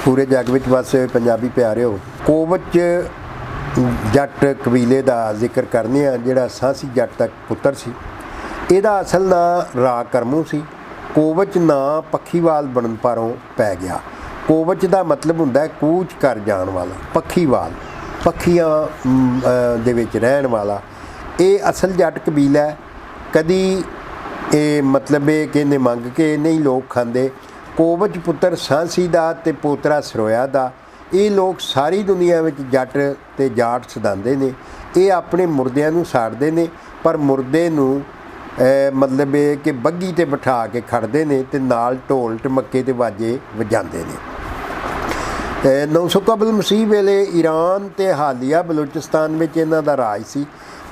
पूरे जग विच वसे हुए पंजाबी प्यारिओ, कोवच जट कबीले का जिक्र करने आ जिहड़ा सांसी जट तक पुत्र सी। इहदा असल नां राग करमू सी। कोवच नां पखीवाल बनन पारों पै गया। कोवच का मतलब हुंदा है कूच कर जाण वाला, पखीवाल पखियां दे विच रहण वाला। ये असल जट कबीला है। कदी ये मतलब ये कि मंग के नहीं लोग खांदे। कोवच पुत्र सांसी दा ते पोतरा सरोया दा। ये लोग सारी दुनिया में जट ते जाट सदांदे ने। ये अपने मुर्दियां नूं साड़दे ने, पर मुर्दे नूं मतलब ये कि बग्गी ते बिठा के खड़दे ने ते नाल ढोल ढमक्के ते वाजे वजांदे ने। 900 कबल मसीह वेले ईरान ते हालिया बलूचिस्तान में इन्हां दा राज सी।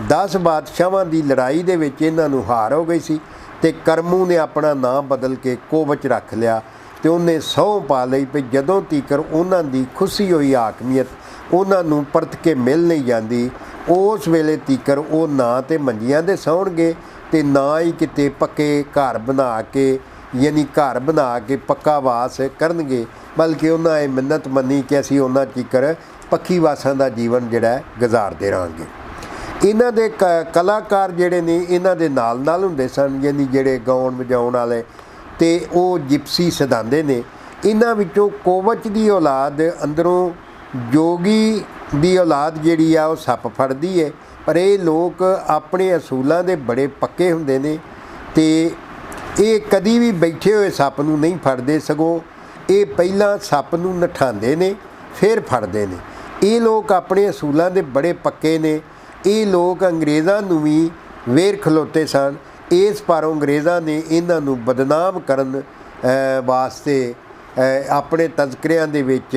10 बादशाहां की लड़ाई दे विच इन्हां नूं हार हो गई सी ते करमू ने अपना नाम बदल के कोवच रख लिया ते उन्हें सौं पा लई भी जदों तीकर उन्हां दी खुशी हुई हाकमियत उन्हां नूं परत के मिल नहीं जाती, उस वेले तीकर वो ना तो मंजियां दे सौणगे ते ना ही किते पक्के घर बना के यानी घर बना के पक्का वास करनगे, बल्कि उन्हें ये मिन्नत मनी कि असीं उन्हां तीकर पक्की वासां दा जीवन जिहड़ा गुजारदे रहांगे। इन्हां दे कलाकार जिहड़े ने इन्हां दे नाल नाल हुंदे सन, यानी जिहड़े गाउण वजाउण वाले ते वो जिप्सी सदांदे ने। इन्हां विचों कोवच दी औलाद अंदरों जोगी दी औलाद जिहड़ी आ वो सप फड़दी है, पर ये लोग अपने असूलों के बड़े पक्के हुंदे ने ते ये कदी भी बैठे हुए सप नूं नहीं फड़दे, सगों ये पहलां सप नूं नठांदे ने फिर फड़दे ने। ये लोग अपने असूलों के बड़े पक्के ने। ये लोग अंग्रेज़ां नूं भी वेर खलोते सन। इस पारों अंग्रेज़ां ने इन्हां नूं बदनाम करन वास्ते अपने तज़किरिਆਂ ਦੇ ਵਿੱਚ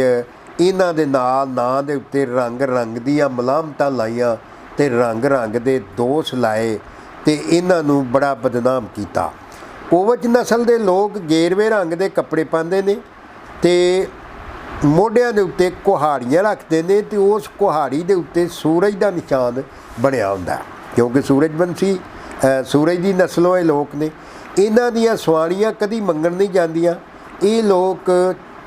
इन्हां दे नां दे उत्ते रंग रंग दीआं मलामतां लाइयां ते रंग रंग दे दोष लाए ते इन्हां नूं बड़ा बदनाम कीता। कोवच नस्ल दे लोग गेरवे रंग दे कपड़े पांदे ने ते मोढिਆਂ ਦੇ ਉੱਤੇ ਕੁਹਾੜੀਆਂ ਰੱਖਦੇ ਨੇ ਤੇ ਉਸ ਕੁਹਾੜੀ ਦੇ ਉੱਤੇ सूरज ਦਾ ਨਿਸ਼ਾਨ ਬਣਿਆ ਹੁੰਦਾ, क्योंकि सूरजवंशी सूरज की नस्लों ये लोग ने। इन्हां दियां सवाणियां कदी मंगण नहीं जांदियां। ये लोग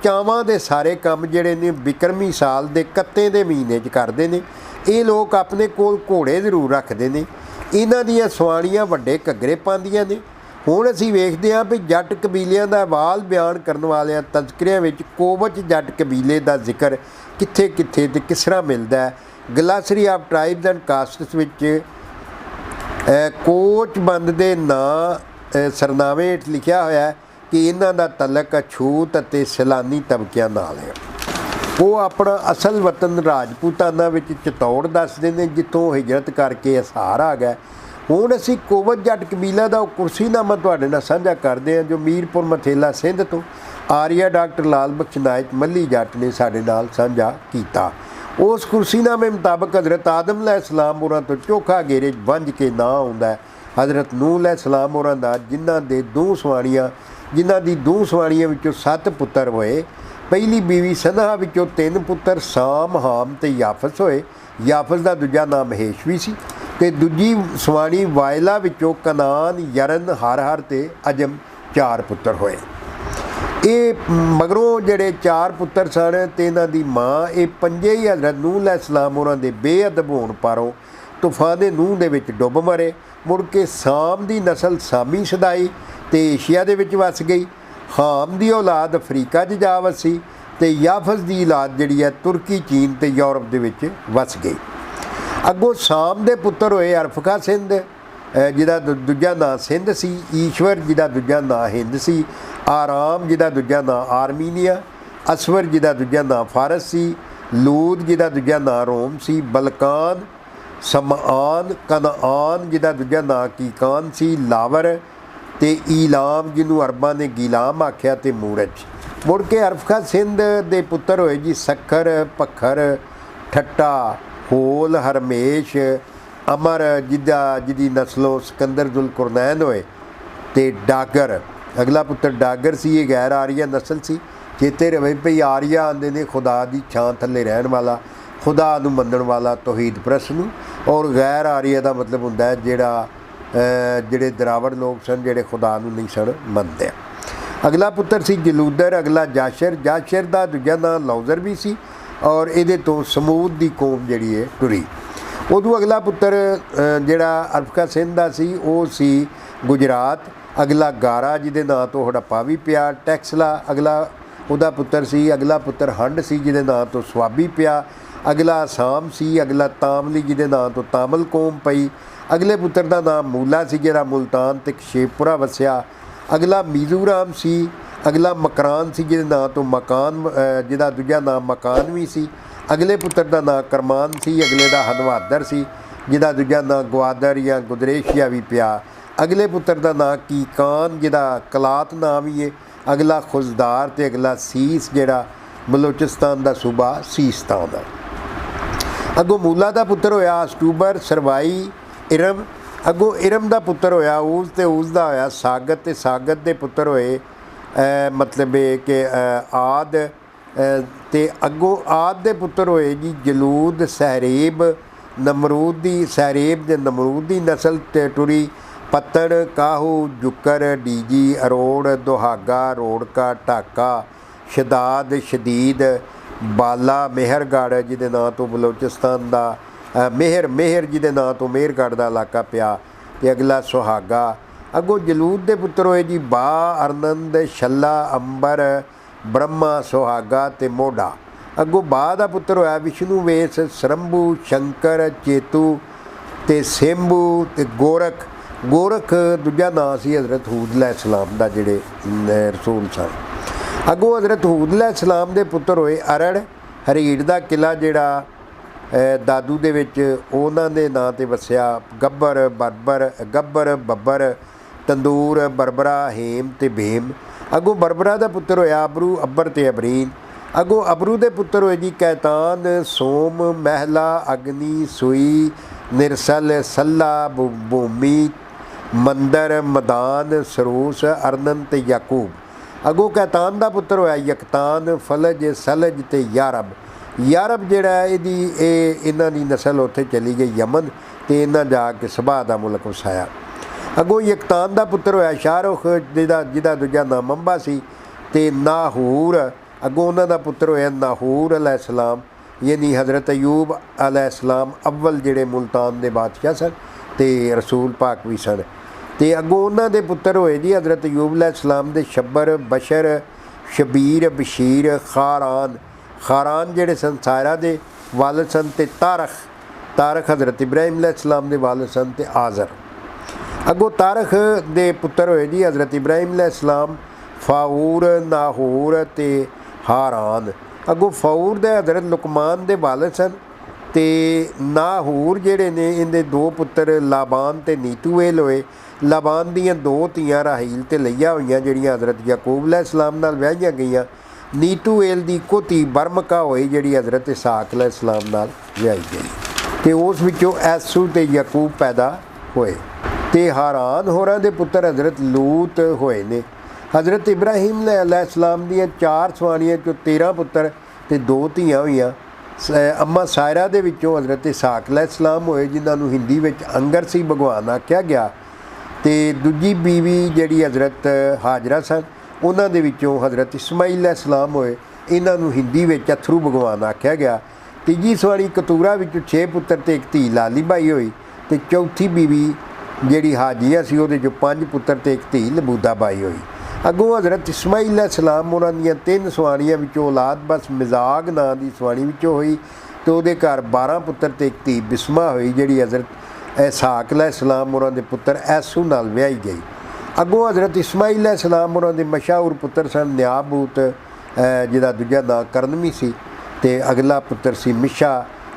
चावां दे सारे काम जिहड़े ने विक्रमी साल दे कत्ते दे महीने च करदे ने। ये लोग अपने कोल घोड़े जरूर रखते हैं। इन्हां दियां सवाणियां वड्डे घग्गरे पांदियां ने। हुण असीं वेखदे हां भी जट कबीलिਆਂ ਦਾ वाल बयान करन वालिਆਂ तज़किरिਆਂ ਵਿੱਚ कोवच जट कबीले का जिक्र कित्थे कित्थे ते किस तरह मिलदा है। Glossary of tribes and castes which कोच बंद के नां सरनामे हेठ लिखिया होया है कि इन्हां दा तलक अछूत अते सैलानी तबकिਆਂ नाल है। वो अपना असल वतन राजपूताना विच चित्तौड़ दसदे ने, जिथों हिजरत करके असार आ गए। हुण असीं कोवच जट कबीला का कुर्सीनामा तुहाडे नाल साझा करदे हां, जो मीरपुर मथेला सिंध तो आर्या डॉक्टर लाल बख्श नायक मल्ली जट ने साडे नाल साझा कीता। उस कुर्सीनामे मुताबक हज़रत आदम अलैहिस्सलाम होरां तो चोखा घेरे वंज के नां आउंदा है हज़रत नूह अलैहिस्सलाम होरां दा, जिन्हां दी दो सवाणियां विचों 7 पुत्तर होए। पहली बीवी सनहा विचों 3 पुत्तर साम, हाम ते याफस होए। याफस का दूजा नाम महेशवी सी ते दूजी सवाणी वायला विचों कनान, यरन, हर ते अजम 4 पुत्तर होए। ये मगरों जिहड़े 4 पुत्तर सन ते इन्हां दी माँ ये पंजे ही हज़रत नूह अलैहिस्सलाम होरां दे बेअदब होण पारों तूफान नूह दे विच डुੱਬ मरे। मुड़ के साम दी नस्ल सामी सदाई ते एशिया दे विच वस गई। हाम दी औलाद अफ्रीका च जा वसी ते याफस दी औलाद जिहड़ी है तुर्की, चीन ते यूरोप दे विच वस गई। अगों साम दे पुत्तर होए अरफखा सिंध, जिहदा दूजा नां सिंध सी, ईश्वर जिहदा दूजा नां हिंद सी, आराम जिहदा दूजा नां आर्मीनिया, असवर जिहदा दूजा नां फारस सी, लूद जिहदा दूजा नां रोम सी, बलकान, समान, कनान जिहदा दूजा नां कीकान सी, लावर ते ईलाम जिन्हों अरबां ने गीलाम आख्या ते मूरज। मुड़ के अरफखा सिंध दे पुत्तर होए जी सखर, पखर, ठट्टा, होल, हरमेश, अमर जिदी नस्लों सिकंदर जुल कुरनैन होए ते डागर। अगला पुत्र डागर सी, ये गैर आर्या नस्ल सी। चेते रहे भई आर्या आंदे ने खुदा की छां थले रहन वाला, खुदा नूं मनण वाला, तौहीद परस्त नूं। और गैर आर्या का मतलब हुंदा है जिहड़े दरावड़ लोग सन जिहड़े खुदा नूं नहीं सन मनदे। अगला पुत्र सी जलूदर, अगला जाशर। जाशर का दूजा नाम लौजर भी सी और ये तो समूद की कौम जी है टुरी। उदू अगला पुत्र जोड़ा अरफका सिंध का सी वो सी गुजरात। अगला गारा जिदे नाम तो हड़प्पा भी पिया। टैक्सला अगला उदा पुत्र सी। अगला पुत्र हंड सी जिदे नाम तो स्वाबी पिया। अगला आसाम सी। अगला तामली जिदे नाम तो तामल कौम पई। अगले पुत्र का नाम मूला सी जिहड़ा मुल्तान ते शेखपुरा वसिया। अगला मीजोराम सी। अगला मकरान सी जिहदे नाम तो मकान जिहदा दूजा नाम मकानवी सी। अगले पुत्र का नाम करमान सी। अगले का हनवादर सी जिहदा दूजा नाम ग्वादर या गुदरेशिया भी पिया। अगले पुत्र का नाम कीकान जिहदा कलात नाम ही है। अगला खुजदार ते अगला सीस जिहड़ा बलोचिस्तान का सूबा सीस्तान है। अगों मूला का पुत्र होया अक्टूबर सरवाई इरम। अगों इरम का पुत्र होया ऊज ते ऊज का होया सागत ते सागत के पुत्र होए मतलब कि आद ते अगों आद के पुत्र होए जी जलूद सहरेब नमरूद दी। सहरेब दे नमरूद की नस्ल ते टुरी। पत्तन काहू जुकर डीजी अरोड़ दुहागा रोड़का ढाका शदाद शदीद बाला मेहरगढ़ जिदे नाम तो बलोचिस्तान का मेहर मेहर जिदे नाम तो मेहरगढ़ का इलाका पिया। ते अगला सुहागा। अगों जलूद के पुत्र होए जी बा अरनंद छला अंबर ब्रह्मा सुहागा ते मोढ़ा। अगों बा का पुत्र होया विष्णु वेस सरंभू शंकर चेतू ते सेंभू ते गोरख। गोरख दूजा नाम सी हज़रत हूद अलैहिस्सलाम का जिहड़े रसूल सन। अगों हज़रत हूद अलैहिस्सलाम के पुत्र होए अरड़। हरीड़ का किला जिहड़ा दादू दे विच उन्हां दे नां ते वसिया। गब्बर बरबर गब्बर बब्बर तंदूर बरबरा हेम ते भेम। अगों बरबरा का पुत्र होया अबरू अब्बर ते अबरीन। अगों अबरू के पुत्र होए जी कैतान सोम महला अग्नि सुई निरसल सल्ला भूमि मंदर मदान सरूस अरनन ते याकूब। अगों कैतान का पुत्र होया यकतान फलज सलज ते यारब। यारब जिहड़ा इहदी इन्हां दी नस्ल उत्थे चली गई यमन ते इन्हां जाके सबा दा मुल्क वसाया। अगों यकतान का पुत्र होया शाहरुख जिहदा दूजा नाम अंबा सी ते नाहूर। अगों उन्हां दा पुत्र होया नाहूर अलैहिस्सलाम यानी हज़रत अयूब अलैहिस्सलाम अव्वल जिहड़े मुल्तान दे बादशाह सन ते रसूल पाक भी सन। ते अगों उन्हां दे पुत्र होए जी हज़रत अयूब अलैहिस्सलाम दे शब्बर बशर शबीर बशीर खारान। खारान जिहड़े सन सायरा दे वालिद सन ते तारख। तारख हज़रत इब्राहिम अलैहिस्सलाम दे वालिद सन ते आज़र। अगों तारख दे पुत्र होए जी हज़रत इब्राहिम अलैहिस्सलाम फाऊर नाहूर ते हारान। अगों फाऊर दे हज़रत लुकमान दे वालिद सन ते नाहूर जिहड़े ने इहदे दो पुत्र लाबान ते नीतूएल होए। लाबान दीयां दो धीआं राहील ते लैया होईयां जिहड़ियां हज़रत याकूब अलैहिस्सलाम नाल विआहियां गईयां। नीतूएल दी इक्को धी बरमका होई जिहड़ी हज़रत इसहाक अलैहिस्सलाम नाल विआही गई ते उस विचों ऐसू ते याकूब पैदा होए। ते हारान होरां दे पुत्र हज़रत लूत होए ने। हज़रत इब्राहिम अलैहिस्सलाम दीयां 4 सवाणियां चों 13 पुत्र ते 2 धीआं होईयां। अम्मा सायरा दे विचों हज़रत इसहाक अलैहिस्सलाम होए जिन्हां नूं हिंदी विच अंगर सी भगवान आख्या गया। ते दूजी बीवी जिहड़ी हज़रत हाजरा सन उन्हां दे विचों हज़रत इस्माईल अलैहिस्सलाम होए। इन्हां नूं हिंदी विच अथरू भगवान आख्या गया। तीजी सवाणी कतूरा विचों 6 पुत्र ते एक धी लाली बाई होई। ते चौथी बीवी जिहड़ी हाजिया सी उहदे चों 5 पुत्र ते एक धी लबूदा बाई होई। अगों हज़रत इस्माईल अलैहिस्सलाम उन्हां दीयां 3 सवाणियां विचों औलाद बस मिजाग नां दी सवाणी विचों होई ते उहदे घर 12 पुत्र ते एक धी बिस्मा होई जिहड़ी हज़रत इसहाक अलैहिस्सलाम उन्हां दे पुत्र ऐसू नाल विआही गई। अगों हज़रत इस्माईल अलैहिस्सलाम उन्हां दे मशहूर पुत्र सन न्याबूत जिहदा दूजा नां करनमी सी ते अगला पुत्र सी मिशा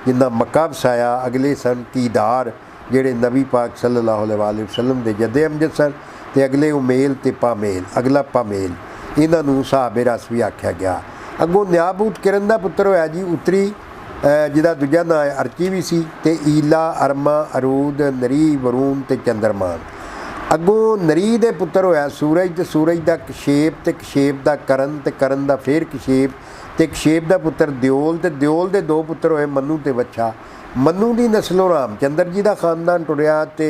जिन्ना मक्का वसाया। अगले सन कीदार जिहड़े नबी पाक सल्लल्लाहु अलैहि वसल्लम दे जद्दे अमजद सन ते अगले उमेल ते पामेल। अगला पामेल इन्हां नूं साहबे रस भी आख्या गया। अगों न्याबूत किरन दा पुत्र होया जी उत्तरी जिहदा दूजा नां अर्ची भी सी ते ईला अरमा अरूद नरी वरून ते चंद्रमान। अगों नरी दे पुत्र होया सूरज ते सूरज दा कशेप ते कशेप दा करण ते करण दा फिर कशेप ते कशेप दा पुत्र दियोल ते दियोल दे 2 पुत्र होए मन्नू ते वच्छा। मन्नू दी नस्लों रामचंद्र जी का खानदान टुरिया ते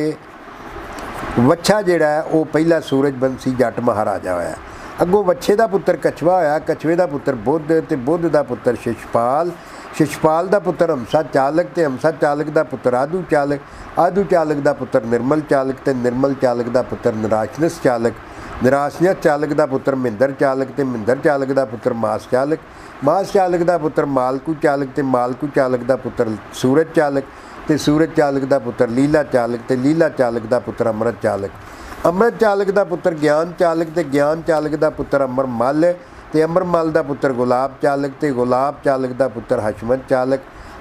वच्छा जिहड़ा है वह पहला सूरज बंसी जट महाराजा होया। ਅੱਗੋਂ ਵੱਛੇ ਦਾ ਪੁੱਤਰ ਕਛਵਾ ਹੋਇਆ, ਕਛਵੇ ਦਾ ਪੁੱਤਰ ਬੁੱਧ ਤੇ ਬੁੱਧ ਦਾ ਪੁੱਤਰ ਸ਼ਿਸ਼ਪਾਲ, ਸ਼ਿਸ਼ਪਾਲ ਦਾ ਪੁੱਤਰ ਹੰਸਾ ਚਾਲਕ ਤੇ ਹੰਸਾ ਚਾਲਕ ਦਾ ਪੁੱਤਰ ਆਦੂ ਚਾਲਕ, ਆਦੂ ਚਾਲਕ ਦਾ ਪੁੱਤਰ ਨਿਰਮਲ ਚਾਲਕ ਤੇ ਨਿਰਮਲ ਚਾਲਕ ਦਾ ਪੁੱਤਰ ਨਿਰਾਸ਼ਨਸ ਚਾਲਕ, ਨਿਰਾਸ਼ਨਸ ਚਾਲਕ ਦਾ ਪੁੱਤਰ ਮਹਿੰਦਰ ਚਾਲਕ ਤੇ ਮਹਿੰਦਰ ਚਾਲਕ ਦਾ ਪੁੱਤਰ ਮਾਸ ਚਾਲਕ, ਮਾਸ ਚਾਲਕ ਦਾ ਪੁੱਤਰ ਮਾਲਕੂ ਚਾਲਕ ਤੇ ਮਾਲਕੂ ਚਾਲਕ ਦਾ ਪੁੱਤਰ ਸੂਰਜ ਚਾਲਕ ਤੇ ਸੂਰਜ ਚਾਲਕ ਦਾ ਪੁੱਤਰ ਲੀਲਾ ਚਾਲਕ ਤੇ ਲੀਲਾ ਚਾਲਕ ਦਾ ਪੁੱਤਰ ਅੰਮ੍ਰਿਤ ਚਾਲਕ, ਅੰਮ੍ਰਿਤ ਚਾਲਕ ਦਾ ਪੁੱਤਰ ਗਿਆਨ ਚਾਲਕ ਤੇ ਗਿਆਨ ਚਾਲਕ ਦਾ ਪੁੱਤਰ ਅੰਮ੍ਰਿਤ ਮੱਲ ਤੇ ਅੰਮ੍ਰਿਤ ਮੱਲ ਦਾ ਪੁੱਤਰ ਗੁਲਾਬ ਚਾਲਕ ਤੇ ਗੁਲਾਬ ਚਾਲਕ ਦਾ ਪੁੱਤਰ ਹਸ਼ਮਤ ਚਾਲਕ,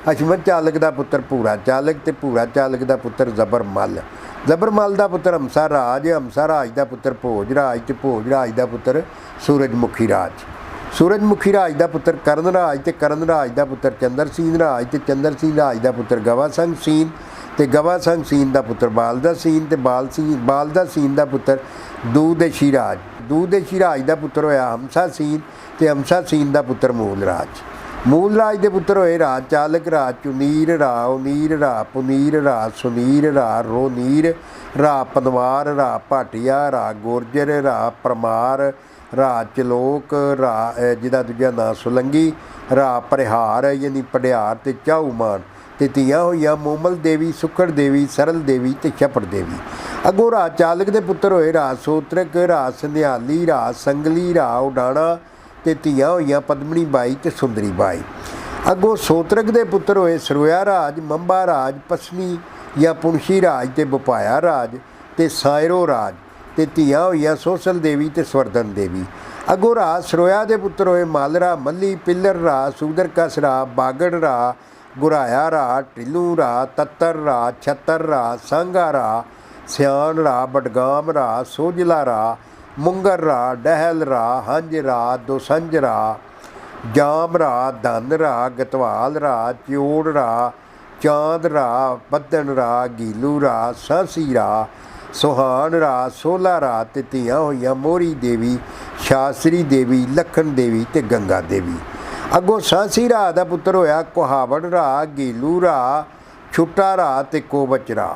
ਹਸ਼ਮਤ ਚਾਲਕ ਦਾ ਪੁੱਤਰ ਭੂਰਾ ਚਾਲਕ ਤੇ ਭੂਰਾ ਚਾਲਕ ਦਾ ਪੁੱਤਰ ਜ਼ਬਰ ਮੱਲ, ਜ਼ਬਰ ਮੱਲ ਦਾ ਪੁੱਤਰ ਹੰਸਾ ਰਾਜ, ਹੰਸਾ ਰਾਜ ਦਾ ਪੁੱਤਰ ਭੋਜ ਰਾਜ ਤੇ ਭੋਜ ਰਾਜ ਦਾ ਪੁੱਤਰ ਸੂਰਜਮੁਖੀ ਰਾਜ, ਸੂਰਜਮੁਖੀ ਰਾਜ ਦਾ ਪੁੱਤਰ ਕਰਨ ਰਾਜ ਤੇ ਕਰਨ ਰਾਜ ਦਾ ਪੁੱਤਰ ਚੰਦਰ ਸੀਨ ਰਾਜ ਤੇ ਚੰਦਰ ਸੀਨ ਰਾਜ ਦਾ ਪੁੱਤਰ ਗਵਾ ਸੰਘ ਸੀਨ ਤੇ ਗਵਾ ਸੰਘ ਸੀਨ ਦਾ ਪੁੱਤਰ ਬਾਲਦਾ ਸੀਨ ਤੇ ਬਾਲਦਾ ਸੀਨ ਦਾ ਪੁੱਤਰ ਦੂਦੇਸ਼ੀ ਰਾਜ, ਦੂਦੇਸ਼ੀ ਰਾਜ ਦਾ ਪੁੱਤਰ ਹੋਇਆ ਹਮਸਾ ਸੀਨ ਤੇ ਹਮਸਾ ਸੀਨ ਦਾ ਪੁੱਤਰ ਮੂਲ ਰਾਜ, ਮੂਲ ਰਾਜ ਦੇ ਪੁੱਤਰ ਹੋਏ ਰਾਜ ਚਾਲਕ, ਰਾਜ ਚੁਨੀਰ ਰਾ, ਉਨੀਰ ਰਾ, ਪੁਨੀਰ ਰਾ, ਸੁਨੀਰ ਰਾ, ਰੋਨੀਰ ਰਾ, ਪਨਵਾਰ ਰਾ, ਭਾਟੀਆ ਰਾ, ਗੁਰਜਰ ਰਾ, ਪਰਮਾਰ ਰਾ, ਚਲੋਕ ਰਾ, ਜਿਹਦਾ ਦੂਜਾ ਨਾਂ ਸੁਲੰਗੀ ਰਾ, ਪਰਿਹਾਰ ਯਾਨੀ ਪੜਿਆਰ ਤੇ ਚਾਹੂਮਾਨ ਤੇ ਧੀਆਂ ਹੋਈਆਂ ਮੋਮਲ ਦੇਵੀ, ਸੁਖੜ ਦੇਵੀ, ਸਰਲ ਦੇਵੀ ਤੇ ਛਪੜ ਦੇਵੀ। ਅੱਗੋਂ ਰਾਜ ਚਾਲਕ ਦੇ ਪੁੱਤਰ ਹੋਏ ਰਾਜ ਸੋਤਰਕ, ਰਾਜ ਸੰਧਿਆਲੀ, ਰਾਜ ਸੰਗਲੀ, ਰਾਜ ਉਡਾਣਾ ਤੇ ਧੀਆਂ ਹੋਈਆਂ ਪਦਮਣੀ ਬਾਈ ਤੇ ਸੁੰਦਰੀ ਬਾਈ। ਅੱਗੋਂ ਸੋਤਰਕ ਦੇ ਪੁੱਤਰ ਹੋਏ ਸਰੋਇਆ ਰਾਜ, ਮੰਬਾ ਰਾਜ, ਪਸਨੀ ਜਾਂ ਪੁਣਸ਼ੀ ਰਾਜ ਤੇ ਬਪਾਇਆ ਰਾਜ ਤੇ ਸਾਇਰੋ ਰਾਜ ਤੇ ਧੀਆਂ ਹੋਈਆਂ ਸੋਸਲ ਦੇਵੀ ਤੇ ਸਵਰਧਨ ਦੇਵੀ। ਅੱਗੋਂ ਰਾਜ ਸਰੋਇਆ ਦੇ ਪੁੱਤਰ ਹੋਏ ਮਾਲਰਾ, ਮੱਲੀ, ਪਿੱਲਰ ਰਾ, ਸੂਦਰਕਸ ਰਾ, ਬਾਗੜ ਰਾ, ਗੁਰਾਇਆ ਰਾ, ਢਿੱਲੂ ਰਾ, ਤੱਤਰ ਰਾ, ਛੱਤਰ ਰਾ, ਸਾਂਘਾ ਰਾ, ਸਿਆਣ ਰਾ, ਬਡਗਾਮ ਰਾ, ਸੋਜਲਾ ਰਾ, ਮੁੰਗਰ ਰਾ, ਡਹਿਲ ਰਾ, ਹੰਜ ਰਾ, ਦੋਸੰਜ ਰਾ, ਜਾਮ ਰਾ, ਧਨ ਰਾ, ਗਤਵਾਲ ਰਾ, ਚਿਓੜ ਰਾ, ਚਾਂਦ ਰਾ, ਬੱਦਣ ਰਾ, ਗੀਲੂ ਰਾ, ਸਾਂਸੀ ਰਾ, ਸੁਹਾਨ ਰਾ, ਸੋਲਾ ਰਾ ਤੇ ਧੀਆਂ ਹੋਈਆਂ ਮੋਹਰੀ ਦੇਵੀ, ਸ਼ਾਸਤਰੀ ਦੇਵੀ, ਲਖਣ ਦੇਵੀ ਤੇ ਗੰਗਾ ਦੇਵੀ। ਅੱਗੋਂ ਸਾਂਸੀ ਰਾ ਦਾ ਪੁੱਤਰ ਹੋਇਆ ਕੁਹਾਵੜ ਰਾ, ਗੀਲੂ ਰਾ, ਛੁੱਟਾ ਰਾ ਤੇ ਕੋਵਚ ਰਾ।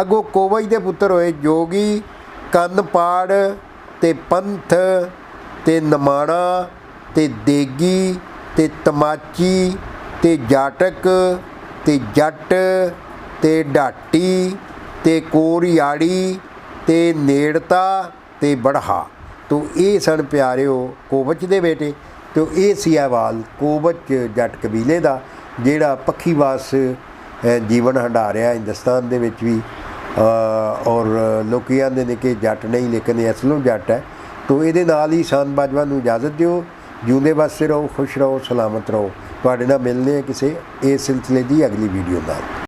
ਅੱਗੋਂ ਕੋਵਚ ਦੇ ਪੁੱਤਰ ਹੋਏ ਜੋਗੀ, ਕੰਨਪਾੜ ਤੇ ਪੰਥ ਤੇ ਨਮਾਣਾ ਤੇ ਦੇਗੀ ਤੇ ਤਮਾਚੀ ਤੇ ਜਾਟਕ ਤੇ ਜੱਟ ਤੇ ਢਾਟੀ ਤੇ ਕੋਰੀਆੜੀ ਤੇ ਨੇੜਤਾ ਤੇ ਬੜਹਾ। ਤੋ ਇਹ ਸਨ ਪਿਆਰਿਓ ਕੋਵਚ ਦੇ ਬੇਟੇ। ਤੋ ਇਹ ਸੀ ਅਹਿਵਾਲ ਕੋਵਚ ਜੱਟ ਕਬੀਲੇ ਦਾ ਜਿਹੜਾ ਪੱਖੀਵਾਸ ਜੀਵਨ ਹੰਢਾ ਰਿਹਾ ਹਿੰਦੁਸਤਾਨ ਦੇ ਵਿੱਚ ਵੀ। ਔਰ ਲੋਕ ਆਂਦੇ ਨੇ ਕਿ ਜੱਟ ਨਹੀਂ ਲੇਕਿਨ ਇਹ ਅਸਲੋਂ ਜੱਟ ਹੈ। ਤੋ ਇਹਦੇ ਨਾਲ ਹੀ ਸ਼ਾਨ ਬਾਜਵਾ ਨੂੰ ਇਜਾਜ਼ਤ ਦਿਓ। ਜਿਉਂਦੇ ਵਸਦੇ ਰਹੋ, ਖੁਸ਼ ਰਹੋ, ਸਲਾਮਤ ਰਹੋ। ਤੁਹਾਡੇ ਨਾਲ ਮਿਲਦੇ ਹਾਂ ਕਿਸੇ ਇਸ ਸਿਲਸਿਲੇ ਦੀ ਅਗਲੀ ਵੀਡੀਓ ਨਾਲ।